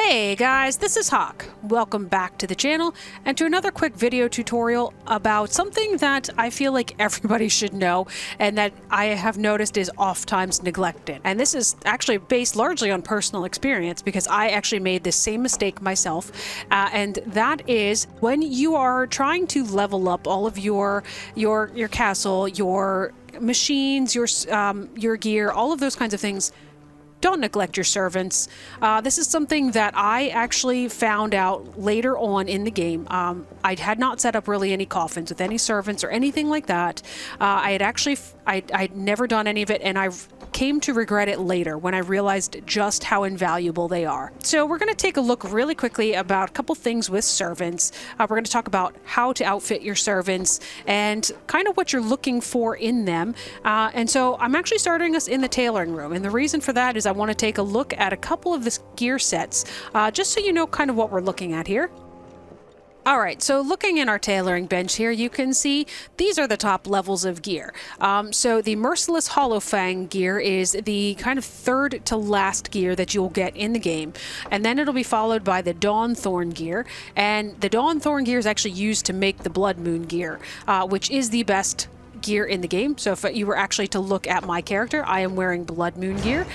Hey guys, this is Hawk. Welcome back to the channel and to another quick video tutorial about something that I feel like everybody should know and that I have noticed is oftentimes neglected. And this is actually based largely on personal experience because I actually made this same mistake myself. And that is when you are trying to level up all of your castle, your machines, your gear, all of those kinds of things. Don't neglect your servants. This is something that I actually found out later on in the game. I had not set up really any coffins with any servants or anything like that. I'd never done any of it, and I came to regret it later when I realized just how invaluable they are. So we're going to take a look really quickly about a couple things with servants. We're going to talk about how to outfit your servants and kind of what you're looking for in them. And so I'm actually starting us in the tailoring room, and the reason for that is I want to take a look at a couple of the gear sets, just so you know kind of what we're looking at here. All right, so looking in our tailoring bench here, you can see these are the top levels of gear. So the Merciless Hollow Fang gear is the kind of third to last gear that you'll get in the game. And then it'll be followed by the Dawn Thorn gear. And the Dawn Thorn gear is actually used to make the Blood Moon gear, which is the best gear in the game. So if you were actually to look at my character, I am wearing Blood Moon gear.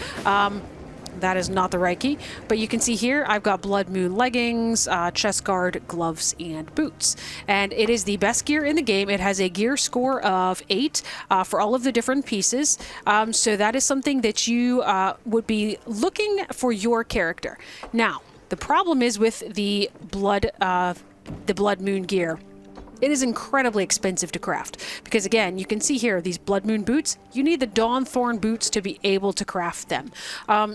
That is not the right key, but you can see here I've got Blood Moon leggings, chest guard, gloves, and boots. And it is the best gear in the game. It has a gear score of 8 for all of the different pieces. So that is something that you would be looking for your character. Now, the problem is with the Blood Moon gear. It is incredibly expensive to craft because, again, you can see here these Blood Moon boots. You need the Dawn Thorn boots to be able to craft them.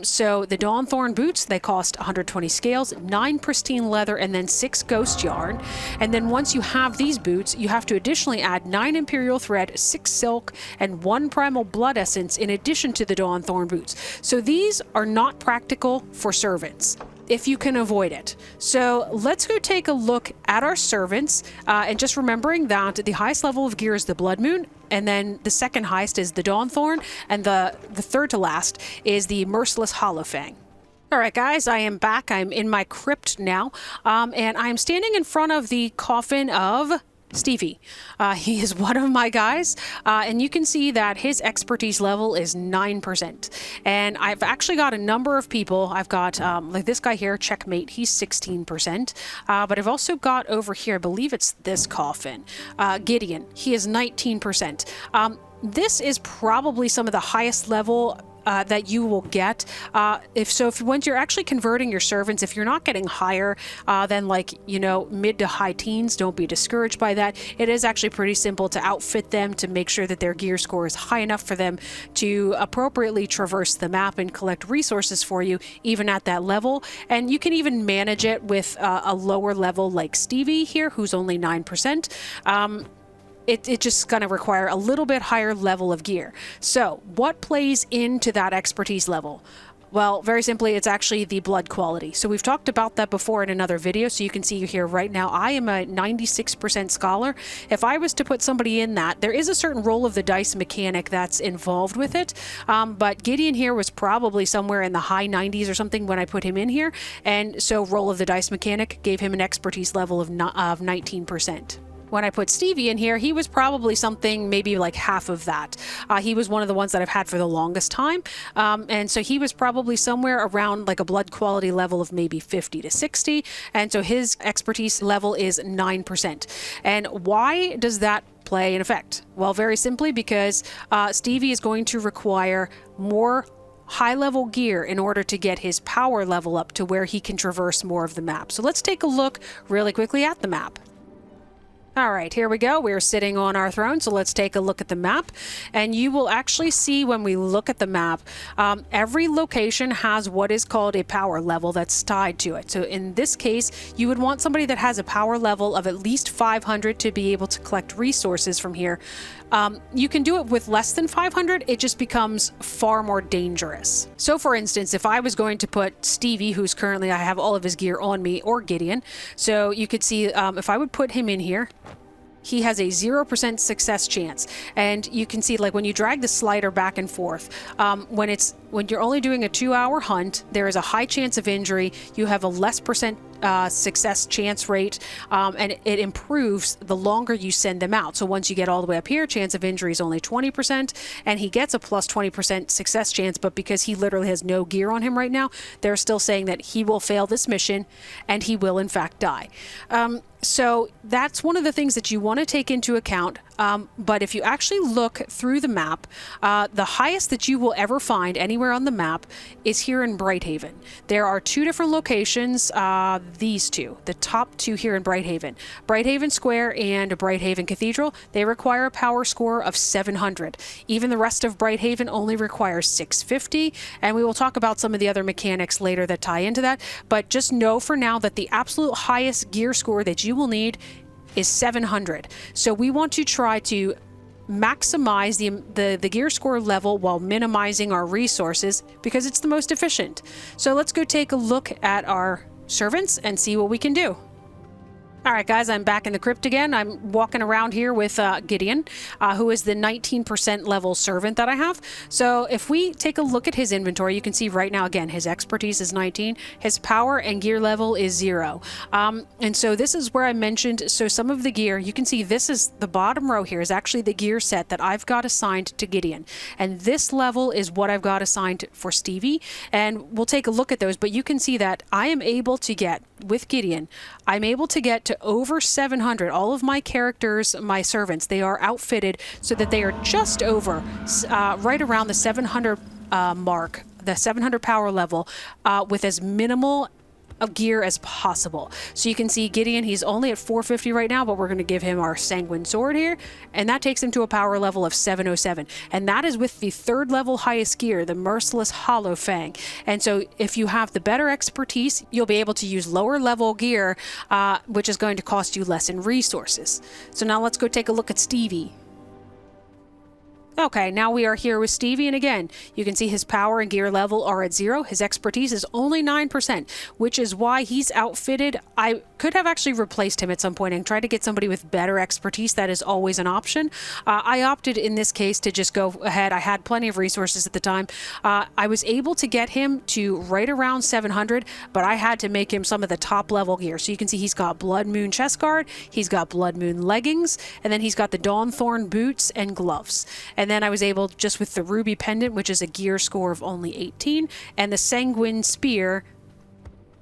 So the Dawn Thorn boots, they cost 120 scales, 9 pristine leather, and then 6 ghost yarn. And then once you have these boots, you have to additionally add 9 imperial thread, 6 silk, and 1 primal blood essence in addition to the Dawn Thorn boots. So these are not practical for servants, if you can avoid it. So let's go take a look at our servants, and just remembering that the highest level of gear is the Blood Moon, and then the second highest is the Dawn Thorn, and the third to last is the Merciless Hollow Fang. All right, guys, I am back. I'm in my crypt now, and I'm standing in front of the coffin of Stevie. He is one of my guys, and you can see that his expertise level is 9%. And I've actually got a number of people. I've got like this guy here, Checkmate, he's 16%. But I've also got over here, I believe it's this coffin, Gideon, he is 19%. This is probably some of the highest level that you will get. If once you're actually converting your servants, if you're not getting higher than mid to high teens, don't be discouraged by that. It is actually pretty simple to outfit them to make sure that their gear score is high enough for them to appropriately traverse the map and collect resources for you, even at that level. And you can even manage it with a lower level like Stevie here, who's only 9%. It's just going to require a little bit higher level of gear. So what plays into that expertise level? Well, very simply, it's actually the blood quality. So we've talked about that before in another video. So you can see here right now, I am a 96% scholar. If I was to put somebody in that, there is a certain roll of the dice mechanic that's involved with it. But Gideon here was probably somewhere in the high 90s or something when I put him in here. And so roll of the dice mechanic gave him an expertise level of 19%. When I put Stevie in here, he was probably something maybe like half of that. He was one of the ones that I've had for the longest time. And so he was probably somewhere around like a blood quality level of maybe 50 to 60. And so his expertise level is 9%. And why does that play in effect? Well, very simply because Stevie is going to require more high-level gear in order to get his power level up to where he can traverse more of the map. So let's take a look really quickly at the map. All right, here we go. We're sitting on our throne, so let's take a look at the map. And you will actually see when we look at the map, every location has what is called a power level that's tied to it. So in this case, you would want somebody that has a power level of at least 500 to be able to collect resources from here. You can do it with less than 500, it just becomes far more dangerous. So for instance, if I was going to put Stevie, who's currently, I have all of his gear on me, or Gideon, so you could see if I would put him in here, he has a 0% success chance. And you can see, like, when you drag the slider back and forth, when you're only doing a 2-hour hunt, there is a high chance of injury. You have a less percent success chance rate, and it improves the longer you send them out. So once you get all the way up here, chance of injury is only 20%, and he gets a plus 20% success chance. But because he literally has no gear on him right now, they're still saying that he will fail this mission and he will in fact die. So that's one of the things that you want to take into account. But if you actually look through the map, the highest that you will ever find anywhere on the map is here in Brighthaven. There are 2 different locations, these 2, the top 2 here in Brighthaven. Brighthaven Square and Brighthaven Cathedral, they require a power score of 700. Even the rest of Brighthaven only requires 650, and we will talk about some of the other mechanics later that tie into that. But just know for now that the absolute highest gear score that you will need is 700. So we want to try to maximize the gear score level while minimizing our resources, because it's the most efficient. So let's go take a look at our servants and see what we can do. All right, guys, I'm back in the crypt again. I'm walking around here with Gideon, who is the 19% level servant that I have. So if we take a look at his inventory, you can see right now, again, his expertise is 19. His power and gear level is 0. And so this is where I mentioned, so some of the gear, you can see this is the bottom row here is actually the gear set that I've got assigned to Gideon. And this level is what I've got assigned for Stevie. And we'll take a look at those, but you can see that I am able to get, with Gideon, I'm able to get to over 700. All of my characters, my servants, they are outfitted so that they are just over, right around the 700 mark, the 700 power level, with as minimal of gear as possible. So you can see Gideon, he's only at 450 right now, but we're going to give him our sanguine sword here, and that takes him to a power level of 707, and that is with the 3rd level highest gear, the merciless hollow fang. And so if you have the better expertise, you'll be able to use lower level gear, which is going to cost you less in resources. So now let's go take a look at Stevie. Okay, now we are here with Stevie, and again, you can see his power and gear level are at 0. His expertise is only 9%, which is why he's outfitted. I could have actually replaced him at some point and tried to get somebody with better expertise. That is always an option. I opted in this case to just go ahead. I had plenty of resources at the time. I was able to get him to right around 700, but I had to make him some of the top level gear. So you can see he's got Blood Moon chest guard, he's got Blood Moon leggings, and then he's got the Dawnthorn boots and gloves. And then I was able, just with the Ruby Pendant, which is a gear score of only 18, and the Sanguine Spear,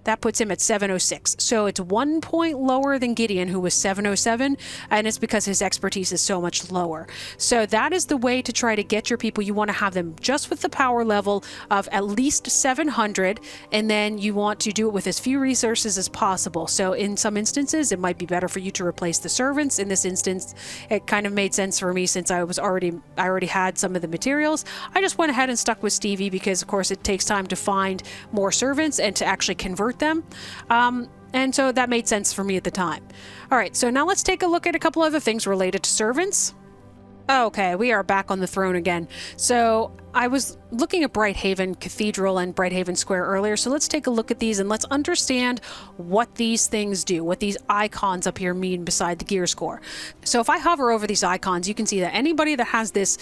that puts him at 706. So it's 1 point lower than Gideon, who was 707, and it's because his expertise is so much lower. So that is the way to try to get your people. You want to have them just with the power level of at least 700, and then you want to do it with as few resources as possible. So in some instances, it might be better for you to replace the servants. In this instance, it kind of made sense for me since I already had some of the materials. I just went ahead and stuck with Stevie because, of course, it takes time to find more servants and to actually convert them. And so that made sense for me at the time. All right, so now let's take a look at a couple other things related to servants. Okay, we are back on the throne again. So I was looking at Brighthaven Cathedral and Brighthaven Square earlier, so let's take a look at these and let's understand what these things do, what these icons up here mean beside the gear score. So if I hover over these icons, you can see that anybody that has this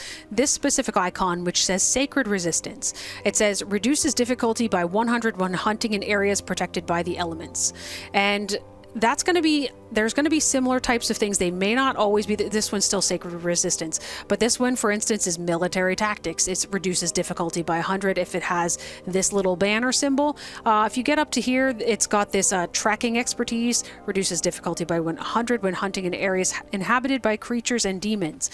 specific icon, which says Sacred Resistance, it says reduces difficulty by 100 when hunting in areas protected by the elements. And that's going to be, there's going to be similar types of things. They may not always be, this one's still Sacred Resistance, but this one, for instance, is Military Tactics. It reduces difficulty by 100 if it has this little banner symbol. If you get up to here, it's got this Tracking Expertise, reduces difficulty by 100 when hunting in areas inhabited by creatures and demons.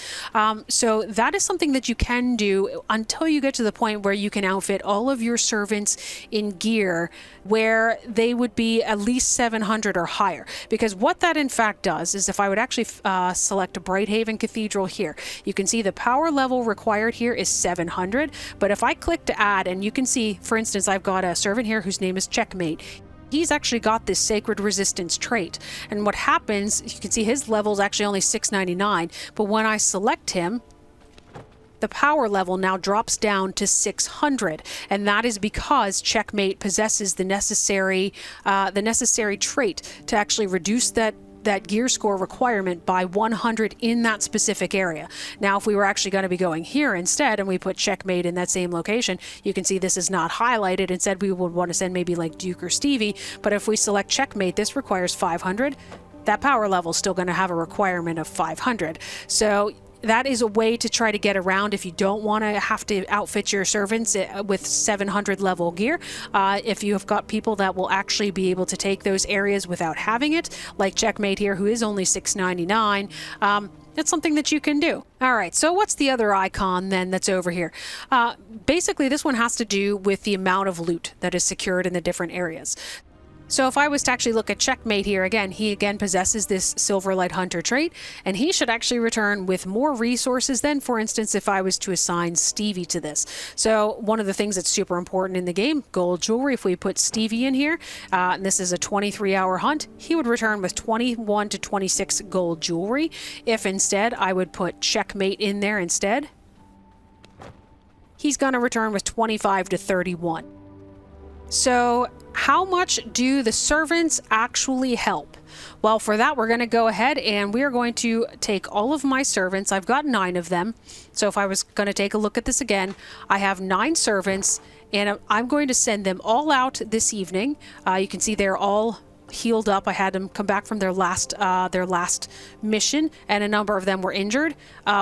So that is something that you can do until you get to the point where you can outfit all of your servants in gear where they would be at least 700 or higher. Because what that in fact does is, if I would actually select Brighthaven Cathedral here, you can see the power level required here is 700. But if I click to add, and you can see, for instance, I've got a servant here whose name is Checkmate. He's actually got this Sacred Resistance trait. And what happens, you can see his level is actually only 699. But when I select him, the power level now drops down to 600, and that is because Checkmate possesses the necessary trait to actually reduce that that gear score requirement by 100 in that specific area. Now, if we were actually going to be going here instead and we put checkmate in that same location, you can see this is not highlighted. Instead, we would want to send maybe like Duke or Stevie. But if we select checkmate, this requires 500. That power level is still going to have a requirement of 500. So that is a way to try to get around if you don't want to have to outfit your servants with 700 level gear. If you have got people that will actually be able to take those areas without having it, like checkmate here, who is only 699, it's something that you can do. All right, so what's the other icon then that's over here? Basically, this one has to do with the amount of loot that is secured in the different areas. So if I was to actually look at checkmate here, again, he again possesses this Silverlight Hunter trait, and he should actually return with more resources than, for instance, if I was to assign Stevie to this. So one of the things that's super important in the game, gold jewelry, if we put Stevie in here, and this is a 23-hour hunt, he would return with 21 to 26 gold jewelry. If instead I would put checkmate in there instead, he's going to return with 25 to 31. So how much do the servants actually help? Well, for that, we're going to go ahead and we are going to take all of my servants. I've got 9 of them. So if I was going to take a look at this again, I have 9 servants and I'm going to send them all out this evening. You can see they're all healed up. I had them come back from their last mission, and a number of them were injured,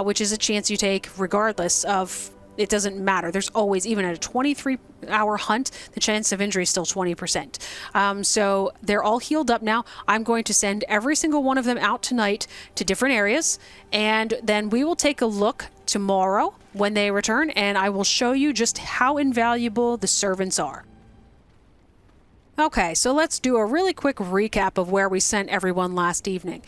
which is a chance you take regardless of. It doesn't matter. There's always, even at a 23-hour hunt, the chance of injury is still 20%. So they're all healed up now. I'm going to send every single one of them out tonight to different areas, and then we will take a look tomorrow when they return, and I will show you just how invaluable the servants are. Okay, so let's do a really quick recap of where we sent everyone last evening.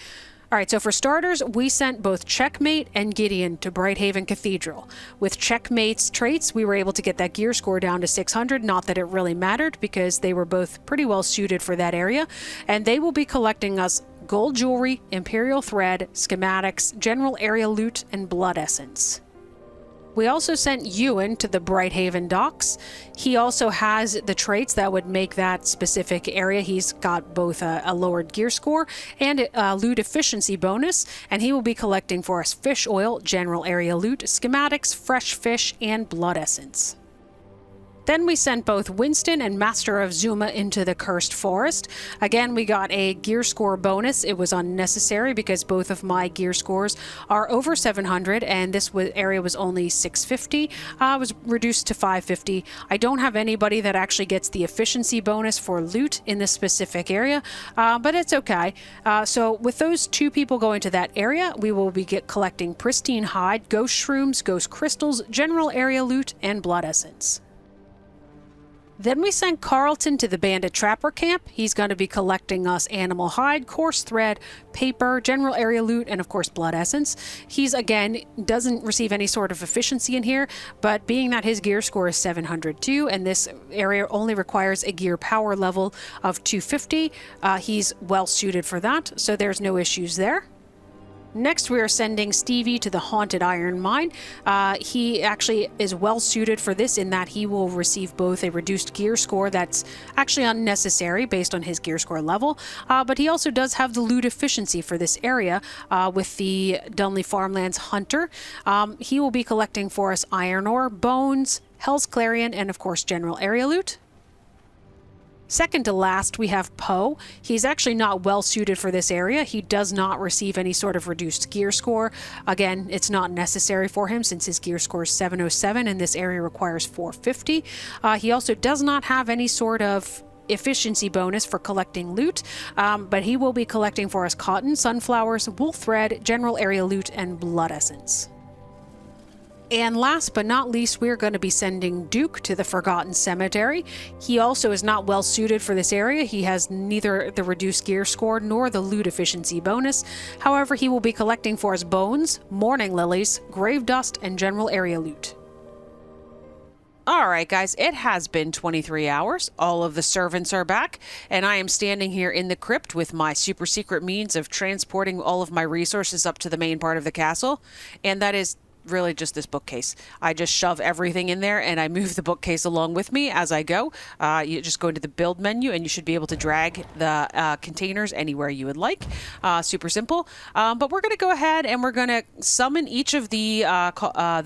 All right, so for starters, we sent both Checkmate and Gideon to Brighthaven Cathedral. With Checkmate's traits, we were able to get that gear score down to 600, not that it really mattered because they were both pretty well suited for that area, and they will be collecting us gold jewelry, Imperial thread, schematics, general area loot, and blood essence. We also sent Ewan to the Brighthaven docks. He also has the traits that would make that specific area. He's got both a lowered gear score and a loot efficiency bonus, and he will be collecting for us fish oil, general area loot, schematics, fresh fish, and blood essence. Then we sent both Winston and Master of Zuma into the Cursed Forest. Again, we got a gear score bonus. It was unnecessary because both of my gear scores are over 700, and this area was only 650. It was reduced to 550. I don't have anybody that actually gets the efficiency bonus for loot in this specific area, but it's okay. So with those 2 people going to that area, we will be collecting pristine hide, ghost shrooms, ghost crystals, general area loot, and blood essence. Then we sent Carlton to the Bandit Trapper Camp. He's going to be collecting us animal hide, coarse thread, paper, general area loot, and of course blood essence. He's, again, doesn't receive any sort of efficiency in here, but being that his gear score is 702 and this area only requires a gear power level of 250, he's well suited for that, so there's no issues there. Next, we are sending Stevie to the Haunted Iron Mine. He actually is well suited for this in that he will receive both a reduced gear score that's actually unnecessary based on his gear score level, but he also does have the loot efficiency for this area with the Dunley Farmlands Hunter. He will be collecting for us iron ore, bones, Hell's Clarion, and of course general area loot. Second to last, we have Poe. He's actually not well suited for this area. He does not receive any sort of reduced gear score. Again, it's not necessary for him since his gear score is 707 and this area requires 450. He also does not have any sort of efficiency bonus for collecting loot, but he will be collecting for us cotton, sunflowers, wool thread, general area loot, and blood essence. And last but not least, we're going to be sending Duke to the Forgotten Cemetery. He also is not well suited for this area. He has neither the reduced gear score nor the loot efficiency bonus. However, he will be collecting for us bones, morning lilies, grave dust, and general area loot. All right, guys, it has been 23 hours. All of the servants are back, and I am standing here in the crypt with my super secret means of transporting all of my resources up to the main part of the castle, and that is really just this bookcase. I just shove everything in there and I move the bookcase along with me as I go. You just go into the build menu and you should be able to drag the containers anywhere you would like. Super simple. But we're going to go ahead and we're going to summon each of the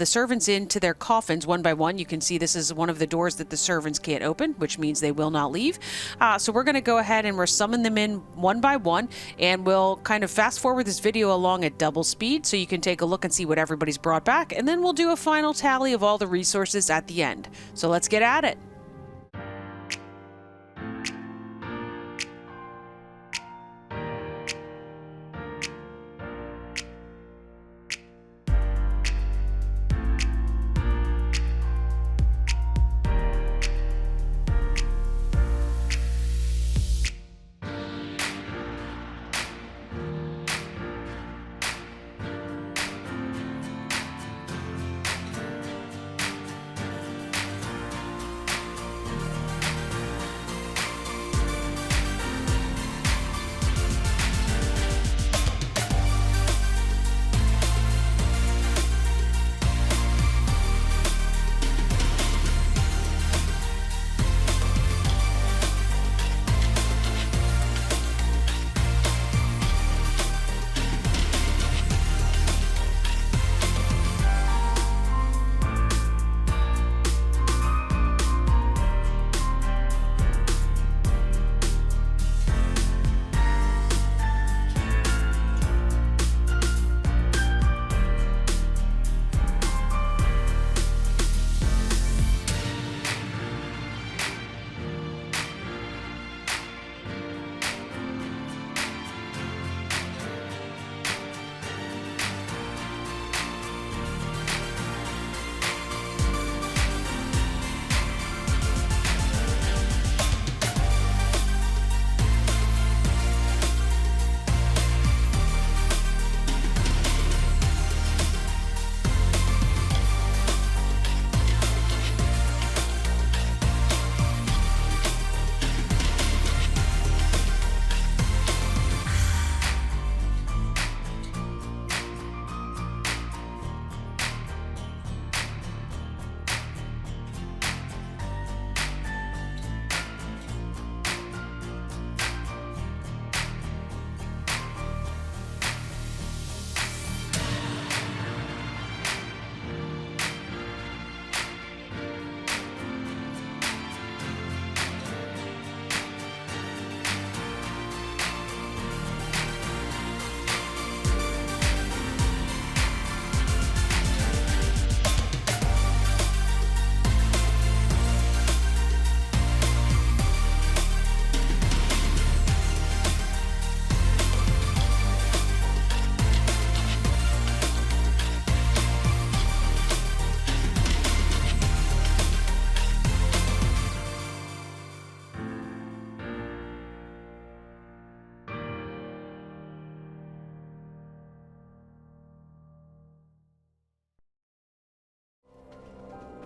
servants into their coffins one by one. You can see this is one of the doors that the servants can't open, which means they will not leave. So we're going to go ahead and we're summon them in one by one, and we'll kind of fast forward this video along at double speed so you can take a look and see what everybody's brought back, and then we'll do a final tally of all the resources at the end. So let's get at it.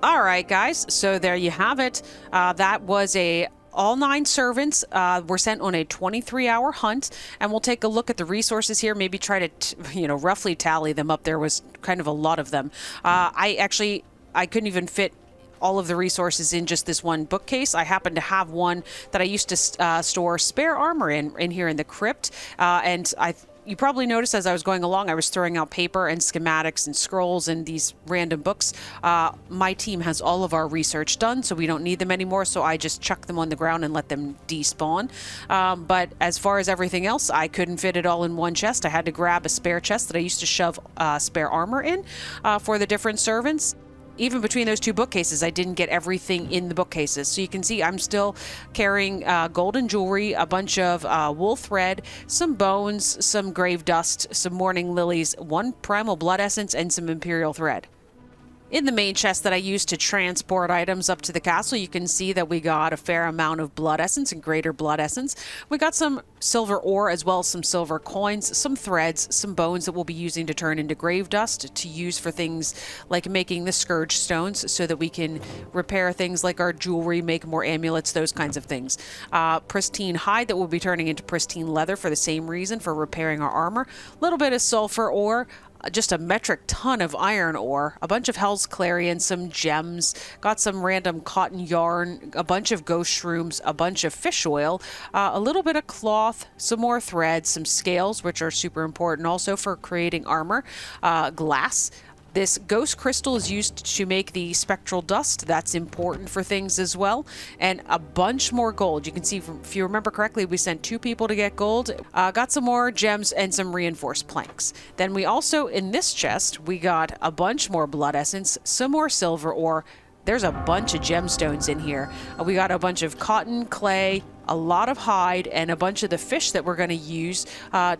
All right, guys, so there you have it. That was all 9 servants were sent on a 23-hour hunt, and we'll take a look at the resources here, maybe try to, roughly tally them up. There was kind of a lot of them. I couldn't even fit all of the resources in just this one bookcase. I happen to have one that I used to store spare armor in here in the crypt, and you probably noticed as I was going along, I was throwing out paper and schematics and scrolls and these random books. My team has all of our research done, so we don't need them anymore, so I just chuck them on the ground and let them despawn. But as far as everything else, I couldn't fit it all in one chest. I had to grab a spare chest that I used to shove spare armor in for the different servants. Even between those 2 bookcases, I didn't get everything in the bookcases. So you can see I'm still carrying golden jewelry, a bunch of wool thread, some bones, some grave dust, some mourning lilies, 1 primal blood essence, and some imperial thread. In the main chest that I used to transport items up to the castle, you can see that we got a fair amount of blood essence and greater blood essence. We got some silver ore as well as some silver coins, some threads, some bones that we'll be using to turn into grave dust to use for things like making the scourge stones so that we can repair things like our jewelry, make more amulets, those kinds of things. Pristine hide that we'll be turning into pristine leather for the same reason, for repairing our armor. A little bit of sulfur ore. just a metric ton of iron ore, a bunch of Hell's Clarion, some gems, got some random cotton yarn, a bunch of ghost shrooms, a bunch of fish oil, a little bit of cloth, some more threads, some scales, which are super important also for creating armor, glass. This ghost crystal is used to make the spectral dust. That's important for things as well. And a bunch more gold. You can see, if you remember correctly, we sent 2 people to get gold. Got some more gems and some reinforced planks. Then we also, in this chest, we got a bunch more blood essence, some more silver ore. There's a bunch of gemstones in here. We got a bunch of cotton, clay, a lot of hide, and a bunch of the fish that we're going to use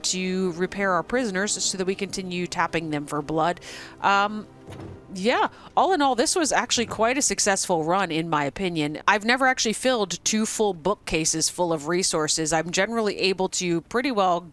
to repair our prisoners so that we continue tapping them for blood. Yeah, all in all, this was actually quite a successful run, in my opinion. I've never actually filled 2 full bookcases full of resources. I'm generally able to pretty well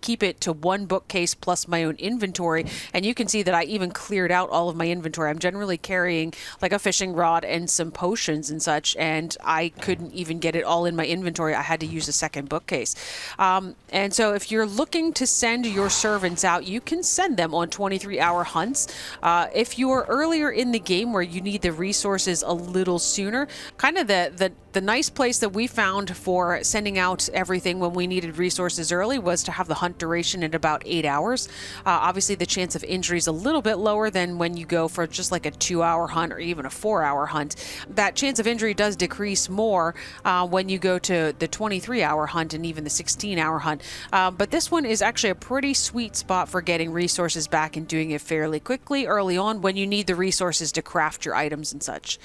keep it to 1 bookcase plus my own inventory, and you can see that I even cleared out all of my inventory. I'm generally carrying like a fishing rod and some potions and such, and I couldn't even get it all in my inventory. I had to use a second bookcase. And so if you're looking to send your servants out, you can send them on 23-hour hunts. If you're earlier in the game where you need the resources a little sooner, kind of the nice place that we found for sending out everything when we needed resources early was to have the hunt duration at about 8 hours. Obviously, the chance of injury is a little bit lower than when you go for just like a 2-hour hunt or even a 4-hour hunt. That chance of injury does decrease more when you go to the 23-hour hunt and even the 16-hour hunt. But this one is actually a pretty sweet spot for getting resources back and doing it fairly quickly early on when you need the resources to craft your items and such.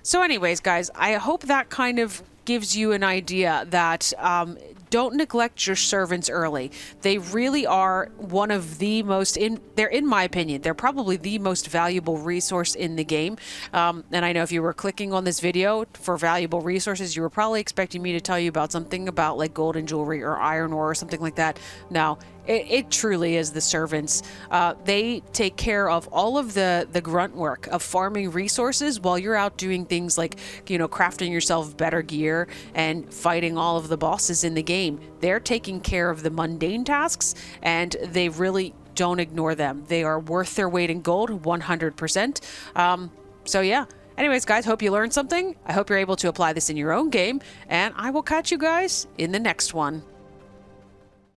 So anyways, guys, I hope that kind of gives you an idea that don't neglect your servants early. They really are one of the most, in my opinion, they're probably the most valuable resource in the game. And I know if you were clicking on this video for valuable resources, you were probably expecting me to tell you about something about like golden jewelry or iron ore or something like that. No. It truly is the servants. They take care of all of the grunt work of farming resources while you're out doing things like, you know, crafting yourself better gear and fighting all of the bosses in the game. They're taking care of the mundane tasks, and they really don't ignore them. They are worth their weight in gold, 100%. So yeah. Anyways, guys, hope you learned something. I hope you're able to apply this in your own game, and I will catch you guys in the next one.